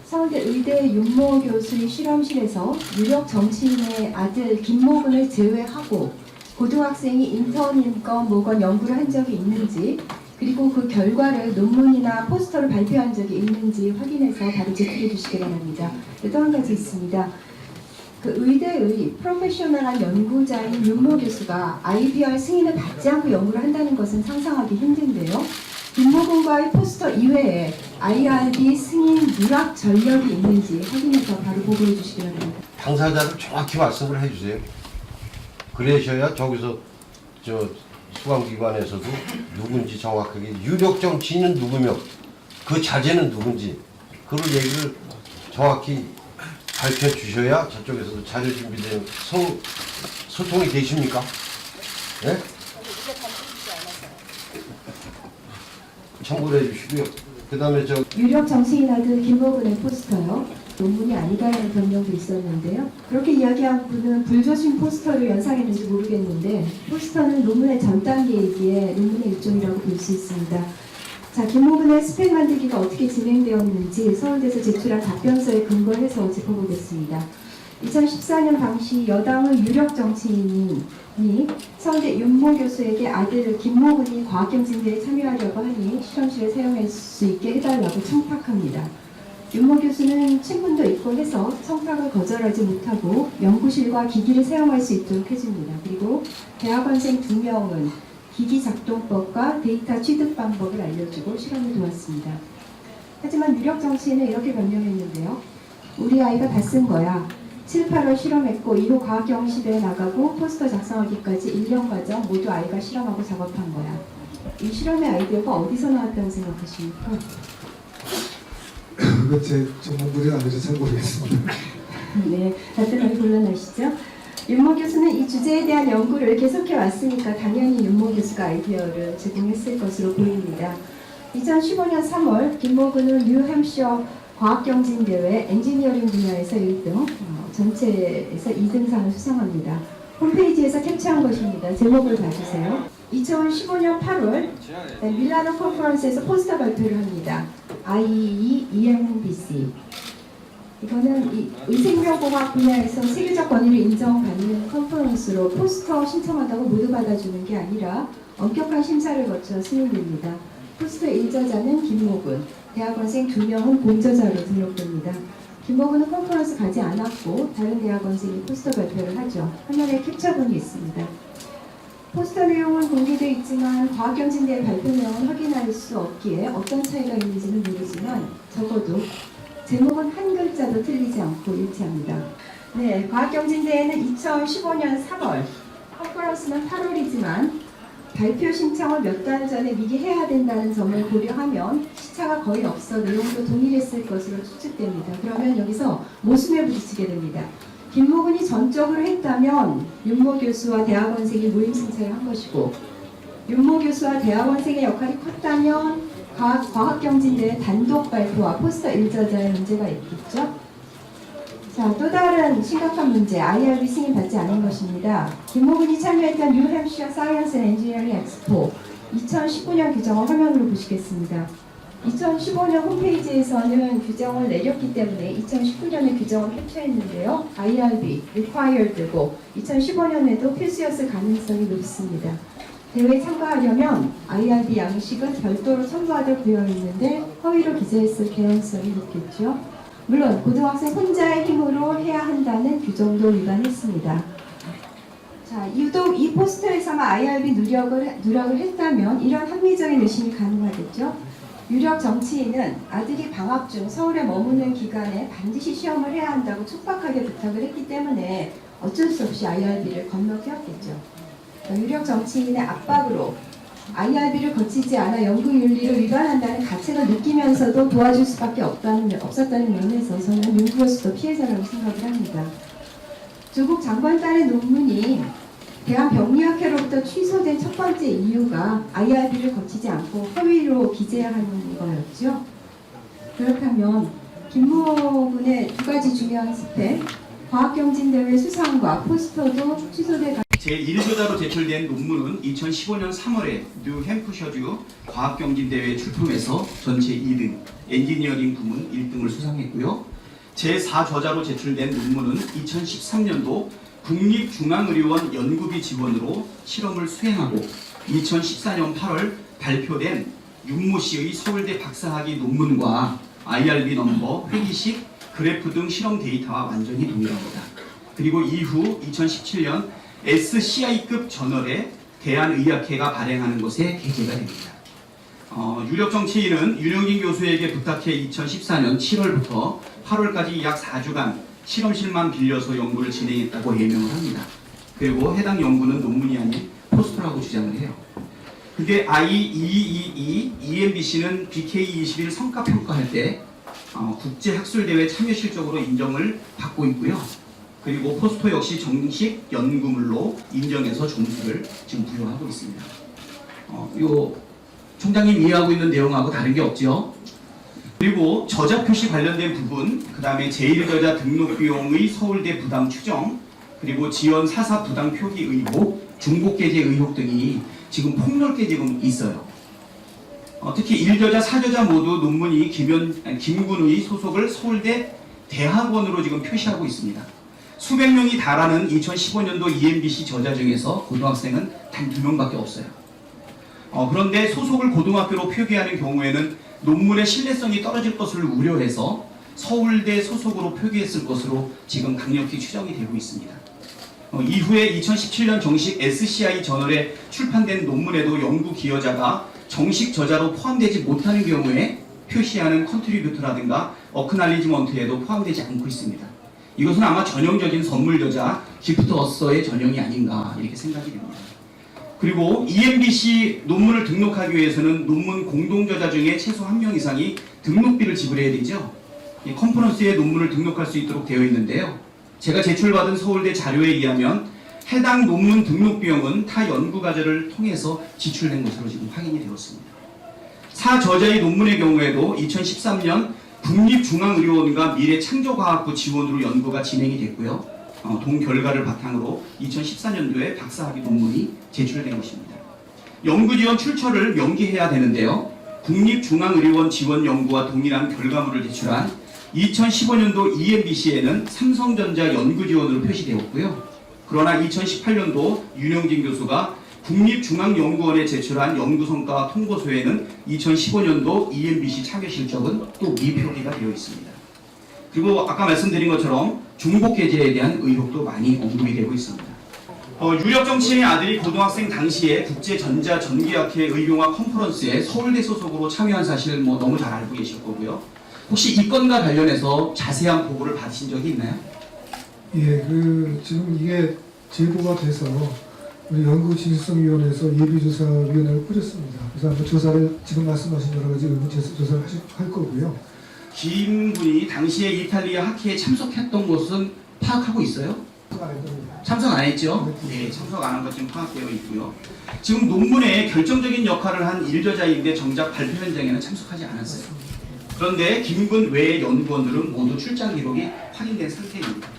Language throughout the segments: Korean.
서울대 의대 윤모 교수의 실험실에서 유력 정치인의 아들 김모근을 제외하고 고등학생이 인턴인건 뭐건 연구를 한 적이 있는지, 그리고 그 결과를 논문이나 포스터를 발표한 적이 있는지 확인해서 바로 제출해 주시기 바랍니다. 또 한 가지 있습니다. 그 의대의 프로페셔널한 연구자인 윤모 교수가 IBR 승인을 받지 않고 연구를 한다는 것은 상상하기 힘든데요. 김모근과의 포스터 이외에 IRB 승인 누락 전력이 있는지 확인해서 바로 보고해 주시기 바랍니다. 당사자를 정확히 말씀을 해주세요. 그러셔야 저기서 수감기관에서도 누군지 정확하게 유력 정치인은 누구며 그 자제는 누군지 그걸 얘기를 정확히 밝혀주셔야 저쪽에서도 자료 준비된 소통이 되십니까? 네? 참고를 해주시고요. 그 다음에 유력 정치인 아들 김모근의 포스터요. 논문이 아니다라는 변명도 있었는데요. 그렇게 이야기한 분은 불조심 포스터를 연상했는지 모르겠는데 포스터는 논문의 전 단계이기에 논문의 일종이라고 볼 수 있습니다. 자, 김모근의 스펙 만들기가 어떻게 진행되었는지 서울대에서 제출한 답변서에 근거해서 짚어보겠습니다. 2014년 당시 여당의 유력 정치인이 서울대 윤모 교수에게 아들 김모근이 과학경진대에 참여하려고 하니 실험실에 사용할 수 있게 해달라고 청탁합니다. 윤모 교수는 친분도 있고 해서 청탁을 거절하지 못하고 연구실과 기기를 사용할 수 있도록 해줍니다. 그리고 대학원생 2명은 기기 작동법과 데이터 취득 방법을 알려주고 실험을 도왔습니다. 하지만 유력 정치인은 이렇게 변명했는데요. 우리 아이가 다 쓴 거야. 7, 8월 실험했고 이후 과학경시대에 나가고 포스터 작성하기까지 1년 과정 모두 아이가 실험하고 작업한 거야. 이 실험의 아이디어가 어디서 나왔다고 생각하십니까? 그건 제 전문 분야가 아니라서 잘 모르겠습니다. 네, 답변하기 곤란하시죠? 윤모 교수는 이 주제에 대한 연구를 계속해 왔으니까 당연히 윤모 교수가 아이디어를 제공했을 것으로 보입니다. 2015년 3월 김모근은 뉴햄셔 과학경진대회 엔지니어링 분야에서 1등, 전체에서 2등상을 수상합니다. 홈페이지에서 캡처한 것입니다. 제목을 봐주세요. 2015년 8월 밀라노 컨퍼런스에서 포스터 발표를 합니다. IEE ENBC. 이거는 이 의생명공학 분야에서 세계적 권위를 인정받는 컨퍼런스로 포스터 신청한다고 모두 받아주는 게 아니라 엄격한 심사를 거쳐 승인됩니다. 포스터 1저자는 김모근, 대학원생 2명은 공저자로 등록됩니다. 김모근은 컨퍼런스 가지 않았고 다른 대학원생이 포스터 발표를 하죠. 화면에 캡처본이 있습니다. 포스터 내용은 공개되어 있지만 과학경진대회 발표 내용은 확인할 수 없기에 어떤 차이가 있는지는 모르지만 적어도 제목은 한 글자도 틀리지 않고 일치합니다. 네, 과학경진대회는 2015년 3월, 컨퍼런스는 8월이지만 발표 신청을 몇 달 전에 미리 해야 된다는 점을 고려하면 시차가 거의 없어 내용도 동일했을 것으로 추측됩니다. 그러면 여기서 모순에 부딪히게 됩니다. 김모근이 전적으로 했다면 윤모 교수와 대학원생이 모임 승차를 한 것이고 윤모 교수와 대학원생의 역할이 컸다면 과학경진대회 단독 발표와 포스터 1저자의 문제가 있겠죠. 자, 또 다른 심각한 문제, IRB 승인 받지 않은 것입니다. 김모근이 참여했던 뉴햄셔 사이언스 앤 엔지니어링 엑스포 2019년 규정을 화면으로 보시겠습니다. 2015년 홈페이지에서는 규정을 내렸기 때문에 2019년의 규정을 캡처했는데요. IRB, required고 2015년에도 필수였을 가능성이 높습니다. 대회에 참가하려면 IRB 양식은 별도로 첨부하도록 되어 있는데 허위로 기재했을 개연성이 높겠죠. 물론 고등학생 혼자의 힘으로 해야 한다는 규정도 위반했습니다. 자, 유독 이 포스터에서만 IRB 누락을 했다면 이런 합리적인 의심이 가능하겠죠. 유력 정치인은 아들이 방학 중 서울에 머무는 기간에 반드시 시험을 해야 한다고 촉박하게 부탁을 했기 때문에 어쩔 수 없이 IRB를 건너뛰었겠죠. 유력 정치인의 압박으로 IRB를 거치지 않아 연구윤리를 위반한다는 가책을 느끼면서도 도와줄 수밖에 없었다는 면에서 저는 윤 교수도 피해자라고 생각을 합니다. 조국 장관 딸의 논문이 대한병리학회로부터 취소된 첫 번째 이유가 IRB를 거치지 않고 허위로 기재하는 거였죠. 그렇다면 김모근의 두 가지 중요한 스펙, 과학경진대회 수상과 포스터도 취소돼 제1저자로 제출된 논문은 2015년 3월에 뉴햄프셔주 과학경진대회에 출품해서 전체 2등, 엔지니어링 부문 1등을 수상했고요. 제4저자로 제출된 논문은 2013년도 국립중앙의료원 연구비 지원으로 실험을 수행하고 2014년 8월 발표된 윤모 씨의 서울대 박사학위 논문과 IRB 넘버, 회기식, 그래프 등 실험 데이터와 완전히 동일합니다. 그리고 이후 2017년 SCI급 저널에 대한의학회가 발행하는 것에 게재가 됩니다. 유력 정치인은 윤영진 교수에게 부탁해 2014년 7월부터 8월까지 약 4주간 실험실만 빌려서 연구를 진행했다고 해명을 합니다. 그리고 해당 연구는 논문이 아닌 포스터라고 주장을 해요. 근데 IEEE, EMBC는 BK21 성과 평가할 때 국제학술대회 참여 실적으로 인정을 받고 있고요. 그리고 포스터 역시 정식 연구물로 인정해서 점수를 지금 부여하고 있습니다. 요 총장님 이해하고 있는 내용하고 다른 게 없죠. 그리고 저자 표시 관련된 부분, 그 다음에 제1저자 등록 비용의 서울대 부담 추정, 그리고 지원 사사 부당 표기 의혹, 중복게재 의혹 등이 지금 폭넓게 지금 있어요. 특히 1저자, 4저자 모두 논문이 김군의 소속을 서울대 대학원으로 지금 표시하고 있습니다. 수백 명이 달하는 2015년도 EMBC 저자 중에서 고등학생은 단 2명밖에 없어요. 그런데 소속을 고등학교로 표기하는 경우에는 논문의 신뢰성이 떨어질 것을 우려해서 서울대 소속으로 표기했을 것으로 지금 강력히 추정이 되고 있습니다. 이후에 2017년 정식 SCI 저널에 출판된 논문에도 연구 기여자가 정식 저자로 포함되지 못하는 경우에 표시하는 컨트리뷰터라든가 어크날리지먼트에도 포함되지 않고 있습니다. 이것은 아마 전형적인 선물 저자, 기프트 어서의 전형이 아닌가 이렇게 생각이 됩니다. 그리고 EMBC 논문을 등록하기 위해서는 논문 공동저자 중에 최소 1명 이상이 등록비를 지불해야 되죠. 이 컨퍼런스에 논문을 등록할 수 있도록 되어 있는데요. 제가 제출받은 서울대 자료에 의하면 해당 논문 등록 비용은 타 연구과제를 통해서 지출된 것으로 지금 확인이 되었습니다. 사저자의 논문의 경우에도 2013년 국립중앙의료원과 미래창조과학부 지원으로 연구가 진행이 됐고요. 동 결과를 바탕으로 2014년도에 박사학위 논문이 제출된 것입니다. 연구지원 출처를 명기해야 되는데요. 국립중앙의료원 지원 연구와 동일한 결과물을 제출한 2015년도 EMBC에는 삼성전자 연구지원으로 표시되었고요. 그러나 2018년도 윤영진 교수가 국립중앙연구원에 제출한 연구성과 통보서에는 2015년도 EMBC 참여 실적은 또 미표기가 되어 있습니다. 그리고 아까 말씀드린 것처럼 중복게재에 대한 의혹도 많이 언급이 되고 있습니다. 유력 정치인의 아들이 고등학생 당시에 국제전자전기학회 의료화 컨퍼런스에 서울대 소속으로 참여한 사실 너무 잘 알고 계실 거고요. 혹시 이 건과 관련해서 자세한 보고를 받으신 적이 있나요? 예, 지금 이게 제보가 돼서 우리 연구진실성위원회에서 예비조사위원회를 꾸렸습니다. 그래서 아마 조사를 지금 말씀하신 여러 가지 의문 조사를 할 거고요. 김 군이 당시에 이탈리아 학회에 참석했던 것은 파악하고 있어요? 참석 안 했죠? 네, 참석 안 한 것 지금 파악되어 있고요. 지금 논문에 결정적인 역할을 한 1저자인데 정작 발표 현장에는 참석하지 않았어요. 그런데 김군 외의 연구원들은 모두 출장 기록이 확인된 상태입니다.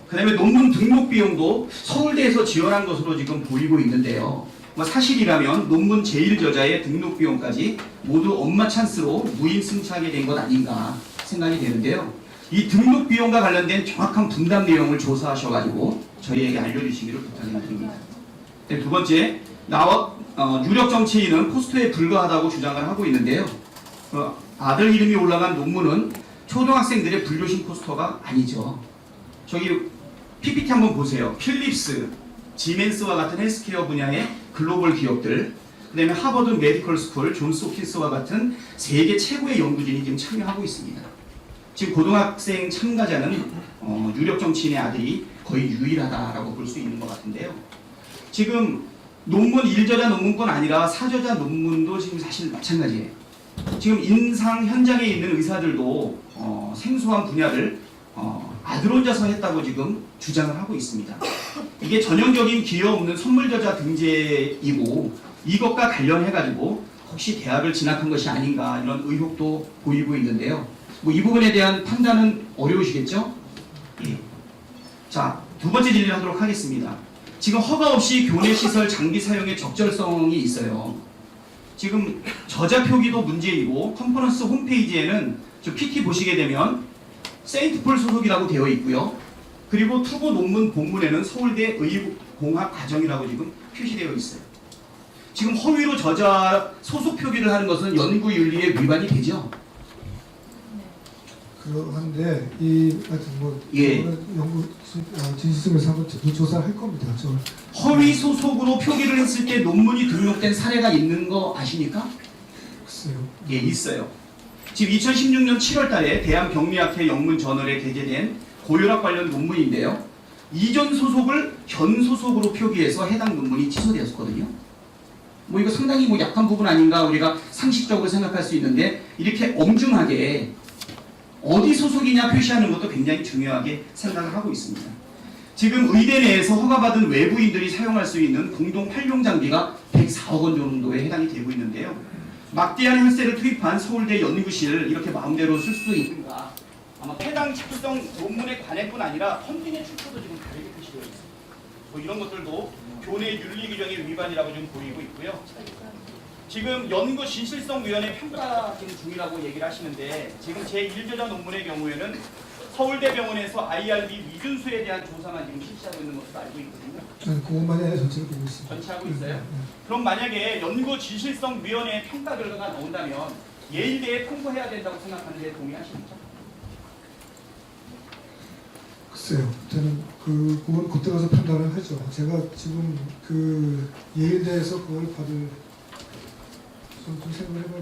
그 다음에 논문 등록 비용도 서울대에서 지원한 것으로 지금 보이고 있는데요. 사실이라면 논문 제1저자의 등록 비용까지 모두 엄마 찬스로 무임승차하게 된 것 아닌가 생각이 되는데요. 이 등록 비용과 관련된 정확한 분담 내용을 조사하셔가지고 저희에게 알려주시기를 부탁드립니다. 두 번째, 유력 정치인은 포스터에 불과하다고 주장을 하고 있는데요. 아들 이름이 올라간 논문은 초등학생들의 분류식 포스터가 아니죠. 저기 PPT 한번 보세요. 필립스, 지멘스와 같은 헬스케어 분야의 글로벌 기업들, 그 다음에 하버드 메디컬 스쿨, 존스 홉킨스와 같은 세계 최고의 연구진이 지금 참여하고 있습니다. 지금 고등학생 참가자는 유력 정치인의 아들이 거의 유일하다라고 볼 수 있는 것 같은데요. 지금 논문 1저자 논문뿐 아니라 4저자 논문도 지금 사실 마찬가지예요. 지금 임상 현장에 있는 의사들도 생소한 분야를 아들 혼자서 했다고 지금 주장을 하고 있습니다. 이게 전형적인 기여 없는 선물저자 등재이고 이것과 관련해가지고 혹시 대학을 진학한 것이 아닌가 이런 의혹도 보이고 있는데요. 이 부분에 대한 판단은 어려우시겠죠? 예. 자, 두 번째 질의를 하도록 하겠습니다. 지금 허가 없이 교내 시설 장비 사용의 적절성이 있어요. 지금 저자 표기도 문제이고 컨퍼런스 홈페이지에는 저 PT 보시게 되면 세인트폴 소속이라고 되어 있고요. 그리고 투고 논문 본문에는 서울대 의공학과정이라고 지금 표시되어 있어요. 지금 허위로 저자 소속 표기를 하는 것은 연구윤리에 위반이 되죠. 그런데 이 하여튼 뭐 예. 연구 진실성에서 한번 조사를 할 겁니다. 저 허위 소속으로 표기를 했을 때 논문이 등록된 사례가 있는 거 아십니까? 글쎄요. 예, 있어요. 지금 2016년 7월 달에 대한병리학회 영문 저널에 게재된 고혈압 관련 논문인데요. 이전 소속을 현 소속으로 표기해서 해당 논문이 취소되었거든요. 뭐 이거 상당히 뭐 약한 부분 아닌가 우리가 상식적으로 생각할 수 있는데 이렇게 엄중하게 어디 소속이냐 표시하는 것도 굉장히 중요하게 생각을 하고 있습니다. 지금 의대 내에서 허가받은 외부인들이 사용할 수 있는 공동 활용 장비가 104억 원 정도에 해당이 되고 있는데요. 막대한 혈세를 투입한 서울대 연구실 이렇게 마음대로 쓸 수 있는가? 아마 해당 작성 논문에 관해뿐 아니라 펀딩의 출처도 지금 다르게 표시되어 있습니다. 뭐 이런 것들도 교내 윤리 규정의 위반이라고 좀 보이고 있고요. 지금 연구 진실성위원회 평가 중이라고 얘기를 하시는데 지금 제1저자 논문의 경우에는 서울대병원에서 IRB 위준수에 대한 조사만 지금 실시하고 있는 것으로 알고 있거든요. 저는 그것만에 전체를 보고 있습니다. 전체하고 있어요? 네. 그럼 만약에 연구 진실성위원회 평가 결과가 나온다면 예일대에 통보해야 된다고 생각하는데 동의하십니까? 글쎄요. 저는 그건 그때 가서 판단을 하죠. 제가 지금 그 예일대에서 그걸 받을 좀 생각을 해봐야